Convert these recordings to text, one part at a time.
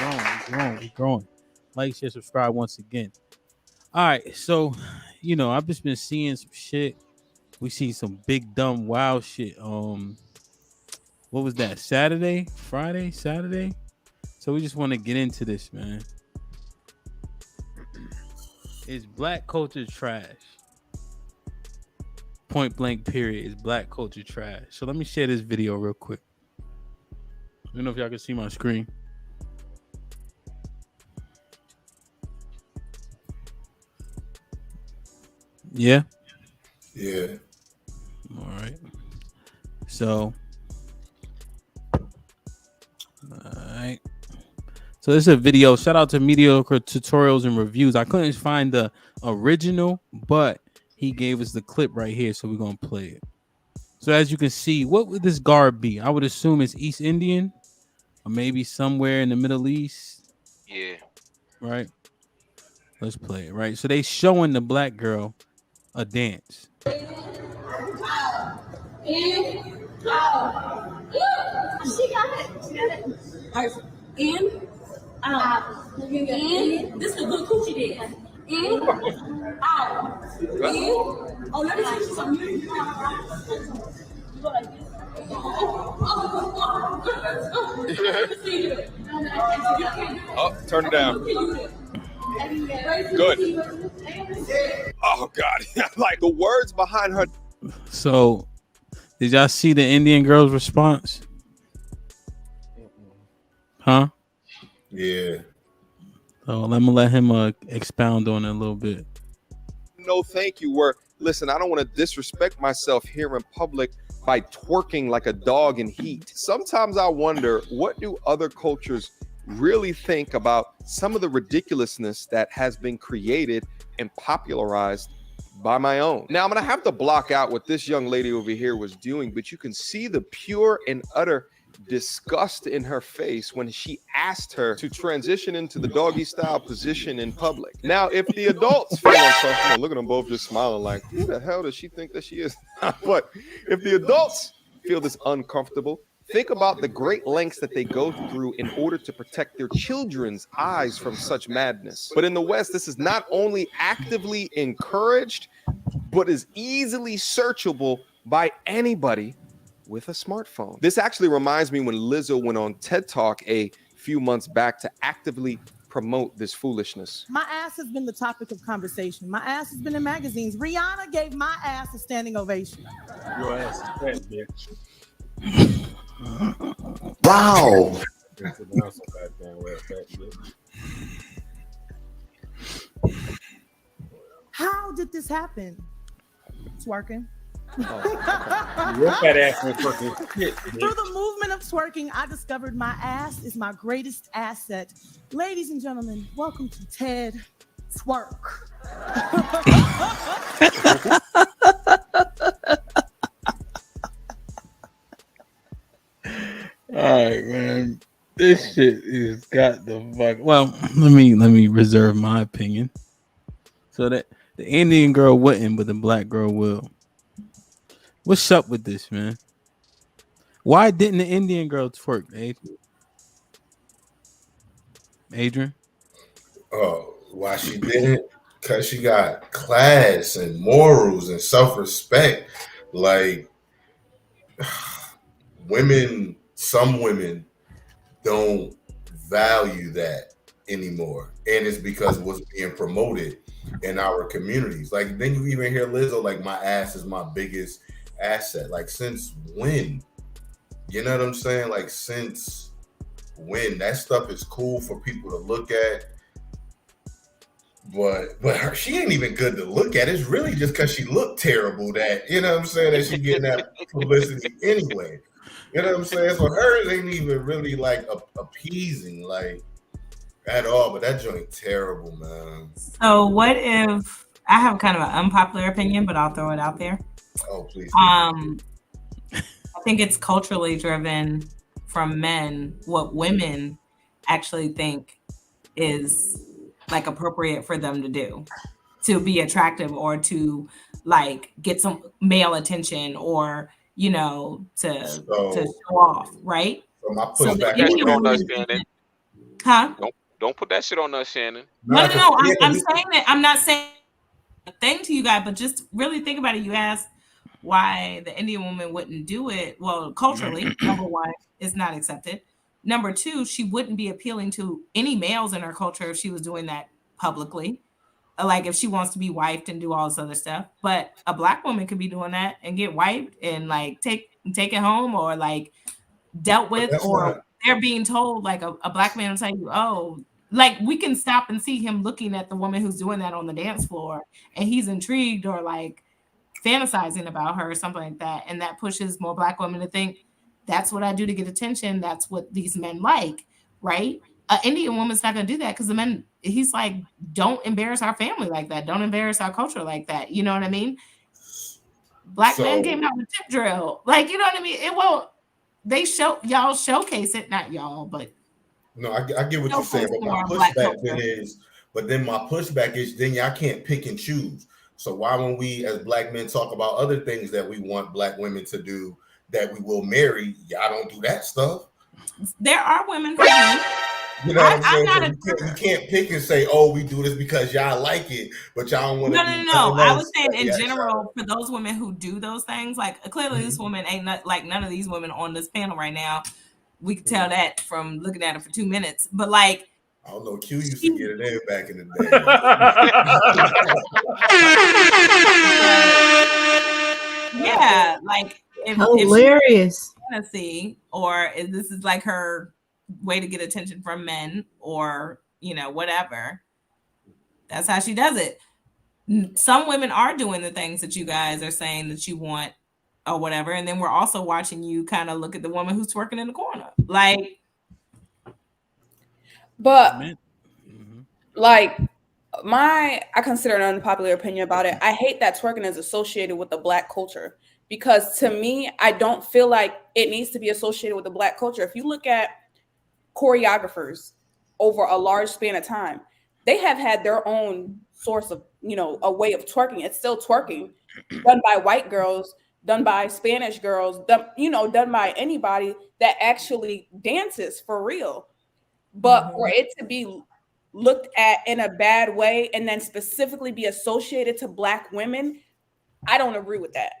We're growing. Like, share, subscribe once again. All right, so I've just been seeing some shit. We see some big dumb wild shit. What was that? Saturday, Friday, Saturday. So we just want to get into this, man. Is black culture trash? Point blank. Period. Is black culture trash? So let me share this video real quick. I don't know if y'all can see my screen. Yeah. Yeah. All right. So, all right. So this is a video. Shout out to Mediocre Tutorials and Reviews. I couldn't find the original, but he gave us the clip right here, so we're gonna play it. So as you can see, what would this garb be? I would assume it's East Indian, or maybe somewhere in the Middle East. Yeah. Right. Let's play it. Right. So they showing the black girl a dance. In, out. She got it. She got it. All right. In, out. In. This is a good coochie dance. In, out. In. Oh, let me teach you something. You go like this. Oh, turn it down. Good. Oh God! Like the words behind her. So, did y'all see the Indian girl's response? Huh? Yeah. So let me let him expound on it a little bit. No, thank you. Listen, I don't want to disrespect myself here in public by twerking like a dog in heat. Sometimes I wonder, what do other cultures really think about some of the ridiculousness that has been created and popularized by my own? Now, I'm going to have to block out what this young lady over here was doing, but you can see the pure and utter disgust in her face when she asked her to transition into the doggy style position in public. Now, if the adults feel uncomfortable, look at them both just smiling like, who the hell does she think that she is? But if the adults feel this uncomfortable, think about the great lengths that they go through in order to protect their children's eyes from such madness. But in the West, this is not only actively encouraged, but is easily searchable by anybody with a smartphone. This actually reminds me when Lizzo went on TED Talk a few months back to actively promote this foolishness. My ass has been the topic of conversation. My ass has been in magazines. Rihanna gave my ass a standing ovation. Your ass is fat, bitch. Wow. How did this happen? Twerking. Your fat ass ain't fucking shit, bitch. Through the movement of twerking, I discovered my ass is my greatest asset. Ladies and gentlemen, welcome to TED Twerk. All right, man. This shit is got the fuck. Well, let me reserve my opinion. So that the Indian girl wouldn't, but the black girl will. What's up with this, man? Why didn't the Indian girl twerk, Adrian? Oh, why she didn't? Because she got class and morals and self-respect. Like, some women don't value that anymore. And it's because what's being promoted in our communities. Like, then you even hear Lizzo, like, my ass is my biggest asset. Like, since when? You know what I'm saying? Like, since when? That stuff is cool for people to look at. But she ain't even good to look at. It's really just because she looked terrible that, you know what I'm saying, that she getting that publicity anyway. You know what I'm saying? So hers ain't even really like appeasing, like, at all. But that joint terrible, man. So what if I have kind of an unpopular opinion, but I'll throw it out there. Oh, please. I think it's culturally driven from men, what women actually think is like appropriate for them to do to be attractive or to like get some male attention or, you know, to show off, right? So my pushback Huh? Don't put that shit on us, Shannon. No, Nah, no, 'cause- no. yeah, 'cause I'm saying that I'm not saying a thing to you guys, but just really think about it. You asked why the Indian woman wouldn't do it. Well, culturally, number one, it's not accepted. Number two, she wouldn't be appealing to any males in her culture if she was doing that publicly. Like if she wants to be wiped and do all this other stuff. But a black woman could be doing that and get wiped and like take it home or like dealt but with, that's or not. they're being told like a black man will tell you, oh, like we can stop and see him looking at the woman who's doing that on the dance floor and he's intrigued or like fantasizing about her or something like that. And that pushes more black women to think that's what I do to get attention. That's what these men like, right? An Indian woman's not going to do that because the men, he's like, don't embarrass our family like that. Don't embarrass our culture like that. You know what I mean? Black men So came out with tip drill. Like, you know what I mean? It won't, they show y'all showcase it, not y'all, but no, I get what you're saying, showcase but my more black pushback then culture. is, but then my pushback is, then y'all can't pick and choose. So why, when we as black men talk about other things that we want black women to do, that we will marry, y'all don't do that stuff. There are women who do. You know what I'm I'm saying? not So a you can't pick and say, "Oh, we do this because y'all like it," but y'all don't want to no, do no, no, no. nothing I was else. saying in Yeah, general for those women who do those things, like clearly this woman ain't not like none of these women on this panel right now. We could tell that from looking at her for 2 minutes. But like I don't know. Q used to she, get it in back in the day. yeah, like if she Hilarious. fantasy or if this is like her way to get attention from men or you know whatever, that's how she does it. Some women are doing the things that you guys are saying that you want or whatever, and then we're also watching you kind of look at the woman who's twerking in the corner, like. But Mhm. like I consider an unpopular opinion about it. I hate that twerking is associated with the black culture because to me, I don't feel like it needs to be associated with the black culture. If you look at choreographers over a large span of time, they have had their own source of, a way of twerking. It's still twerking done by white girls, done by Spanish girls, done by anybody that actually dances for real. But for it to be looked at in a bad way and then specifically be associated to black women, I don't agree with that.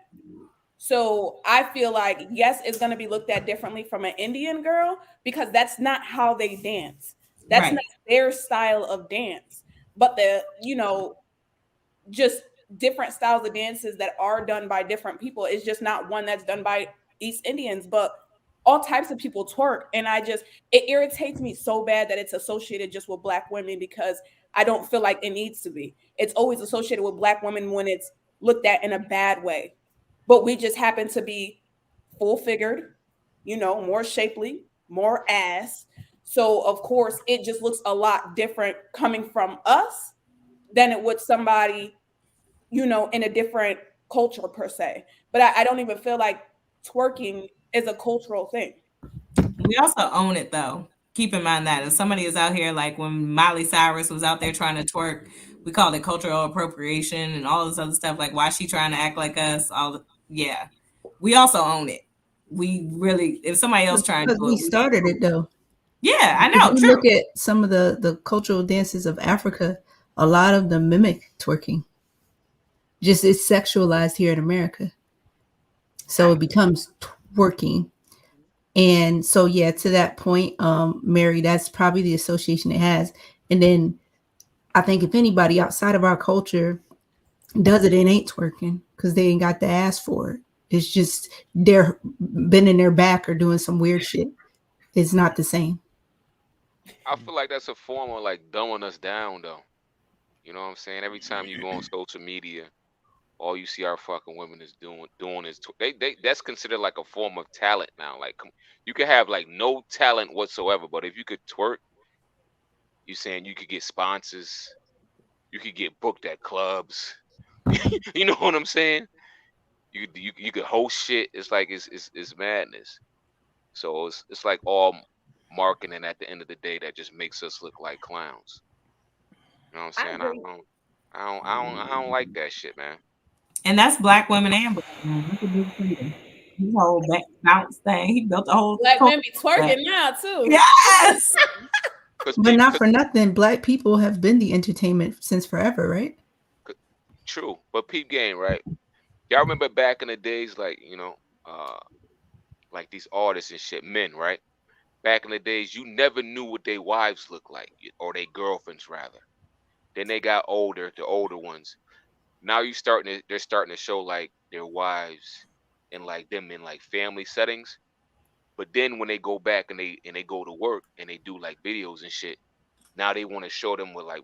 So I feel like, yes, it's going to be looked at differently from an Indian girl because that's not how they dance. That's Right. not their style of dance. But just different styles of dances that are done by different people. It's just not one that's done by East Indians, but all types of people twerk. And it irritates me so bad that it's associated just with black women because I don't feel like it needs to be. It's always associated with black women when it's looked at in a bad way. But we just happen to be full figured, more shapely, more ass. So of course it just looks a lot different coming from us than it would somebody, in a different culture per se. But I don't even feel like twerking is a cultural thing. We also own it though. Keep in mind that if somebody is out here, like when Miley Cyrus was out there trying to twerk, we called it cultural appropriation and all this other stuff. Like, why is she trying to act like us? Yeah, we also own it. We really, if somebody else trying to Because do we it, started it though. yeah, I If know, you true. look at some of the cultural dances of Africa, a lot of them mimic twerking. Just it's sexualized here in America. So it becomes twerking. And so yeah, to that point, Mary, that's probably the association it has. And then I think if anybody outside of our culture does it, it ain't twerking because they ain't got the ass for it. It's just they're bending their back or doing some weird shit. It's not the same. I feel like that's a form of like dumbing us down, though. You know what I'm saying? Every time you go on social media, all you see our fucking women is doing is they that's considered like a form of talent now. Like, you could have like no talent whatsoever, but if you could twerk, you saying you could get sponsors, you could get booked at clubs. You know what I'm saying? You could host shit. It's like it's madness. So it's like all marketing at the end of the day that just makes us look like clowns. You know what I'm I saying? agree. I don't like that shit, man. And that's black women and black men. Look at Big Freedom. His whole bounce thing. He built a whole Black culture men be of that. twerking now too. Yes. But not for nothing, black people have been the entertainment since forever, right? True, but peep game, right? Y'all remember back in the days, like like these artists and shit, men, right? Back in the days, you never knew what their wives looked like, or their girlfriends rather. Then they got older, the older ones. Now they're starting to show like their wives and like them in like family settings. But then when they go back and they go to work and they do like videos and shit, now they want to show them with like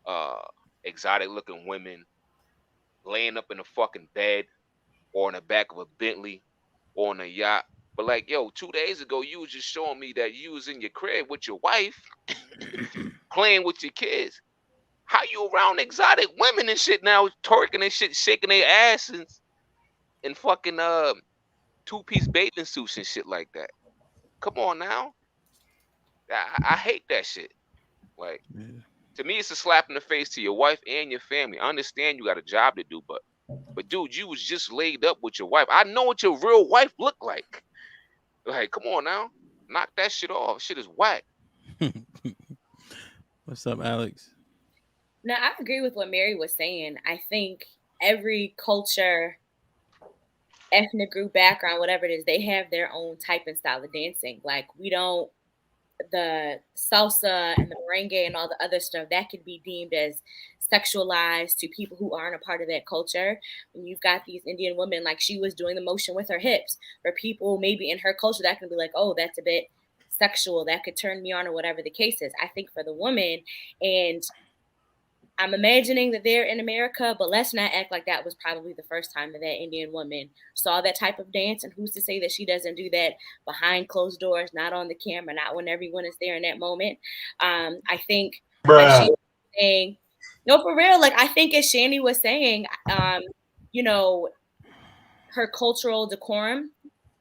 uh exotic looking women laying up in a fucking bed or in the back of a Bentley or on a yacht. But like, yo, 2 days ago you was just showing me that you was in your crib with your wife playing with your kids. How you around exotic women and shit now, twerking and shit, shaking their asses and fucking two-piece bathing suits and shit like that? Come on now. I hate that shit. Like, to me, it's a slap in the face to your wife and your family. I understand you got a job to do, but dude, you was just laid up with your wife. I know what your real wife looked like. Like, come on now, knock that shit off. Shit is whack. What's up, Alex? Now, I agree with what Mary was saying. I think every culture, ethnic group, background, whatever it is, they have their own type and style of dancing. Like, the salsa and the merengue and all the other stuff, that could be deemed as sexualized to people who aren't a part of that culture. When you've got these Indian women, like she was doing the motion with her hips, for people maybe in her culture, that can be like, oh, that's a bit sexual, that could turn me on, or whatever the case is. I think for the woman, and I'm imagining that they're in America, but let's not act like that was probably the first time that Indian woman saw that type of dance. And who's to say that she doesn't do that behind closed doors, not on the camera, not when everyone is there in that moment. I think like she was saying, no, for real. Like, I think as Shani was saying, her cultural decorum.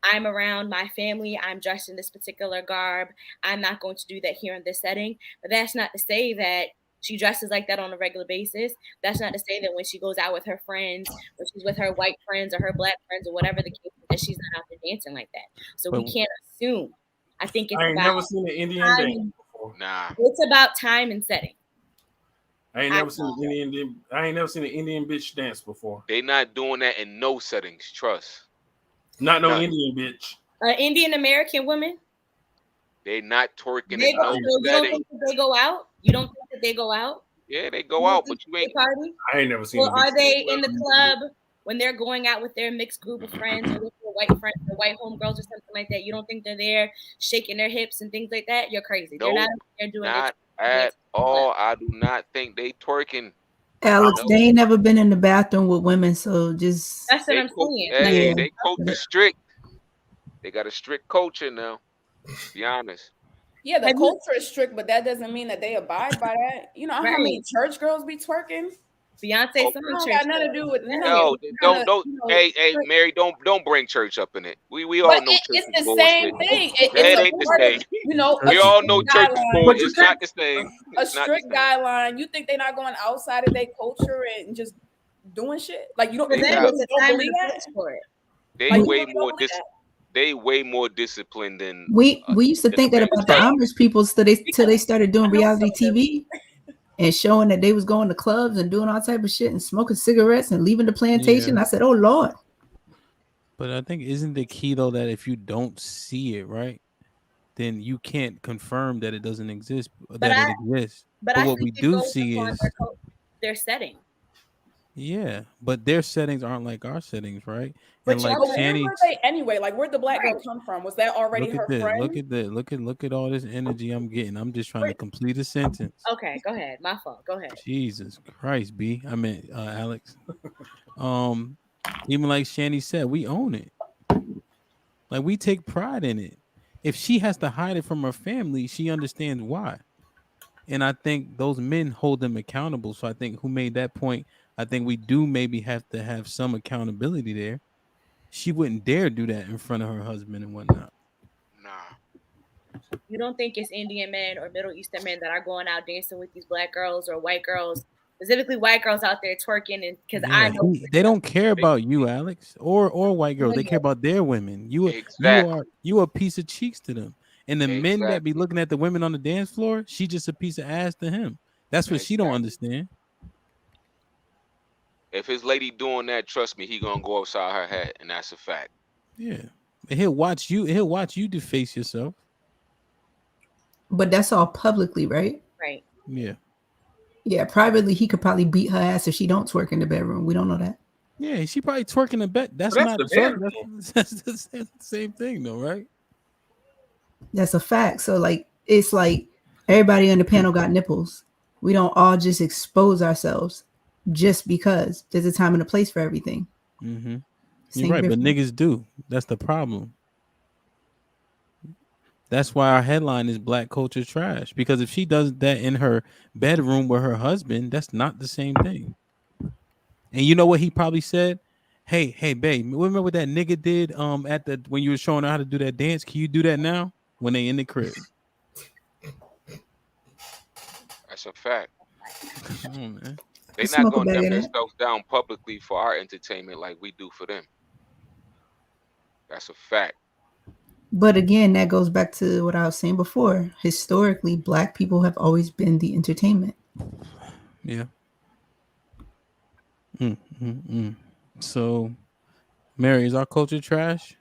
I'm around my family. I'm dressed in this particular garb. I'm not going to do that here in this setting. But that's not to say that she dresses like that on a regular basis. That's not to say that when she goes out with her friends, when she's with her white friends or her black friends or whatever the case is, that she's not out there dancing like that. So we can't assume. I think it's I ain't about never seen an Indian dance before. Nah. It's about time and setting. I ain't never seen an Indian bitch dance before. They not doing that in no settings. Trust. Not no Indian bitch. Indian American women. They not twerking They in go, no so you don't setting. think that they go out? You don't think that they go out? Yeah, they go out, but you ain't. Party? I ain't never seen. Well, are they in the club when they're going out with their mixed group of friends, or with their white friends, or white homegirls, or something like that? You don't think they're there shaking their hips and things like that? You're crazy. Nope, they're not there doing not at all. I do not think they twerking. Alex, they ain't never been in the bathroom with women, so just that's what I'm saying. Hey, they culture strict. They got a strict culture now. To be honest. Yeah, the culture is strict, but that doesn't mean that they abide by that. You know how many church girls be twerking? Beyonce, don't got nothing to do with no. Don't. Hey, Mary, don't bring church up in it. We all know church it's is the bullshit. same thing. It ain't the same. You know, we all know church is bullshit. It's not the same. A strict guideline. You think they're not going outside of their culture and just doing shit? Like, you don't believe that? They way more They way more disciplined than we used to think that about the Amish people till they started doing reality TV and showing that they was going to clubs and doing all type of shit and smoking cigarettes and leaving the plantation. I said, oh Lord. But I think isn't the key though that if you don't see it, right, then you can't confirm that it doesn't exist, it exists. But what we do see is their setting. Yeah, but their settings aren't like our settings, right? But and like Shani, where were they anyway? Like, where'd the black girl come from? Was that already her friend? Look at all this energy I'm getting. I'm just trying to complete a sentence. Okay, go ahead. My fault. Go ahead. Jesus Christ, B. I meant Alex. Even like Shani said, we own it. Like, we take pride in it. If she has to hide it from her family, she understands why. And I think those men hold them accountable. So I think who made that point, I think we do maybe have to have some accountability there. She wouldn't dare do that in front of her husband and whatnot. You don't think it's Indian men or Middle Eastern men that are going out dancing with these black girls or white girls, specifically white girls out there twerking? And because I know they don't care about you, Alex, or white girls. They care about their women. You a piece of cheeks to them. And the men that be Exactly. looking at the women on the dance floor, she just a piece of ass to him. That's what she don't Exactly. understand. If his lady doing that, trust me, he gonna go upside her head, and that's a fact. Yeah. And he'll watch you. He'll watch you deface yourself. But that's all publicly, right? Right. Yeah. Yeah, privately he could probably beat her ass if she don't twerk in the bedroom. We don't know that. Yeah, she probably twerking a bet. That's But not that's the twerk. bedroom. That's the same thing, though, right? That's a fact. So like it's like everybody on the panel got nipples. We don't all just expose ourselves just because there's a time and a place for everything. Mm-hmm. Same You're right, but difference. niggas do. That's the problem. That's why our headline is Black Culture Trash. Because if she does that in her bedroom with her husband, that's not the same thing. And you know what he probably said? Hey, babe, remember what that nigga did at the when you were showing her how to do that dance? Can you do that now? When they in the crib. That's a fact. Come on, man. They not Smoke a gonna bag dumb in it. themselves down publicly for our entertainment like we do for them. That's a fact. But again, that goes back to what I was saying before. Historically, black people have always been the entertainment. Yeah. So, Mary, is our culture trash?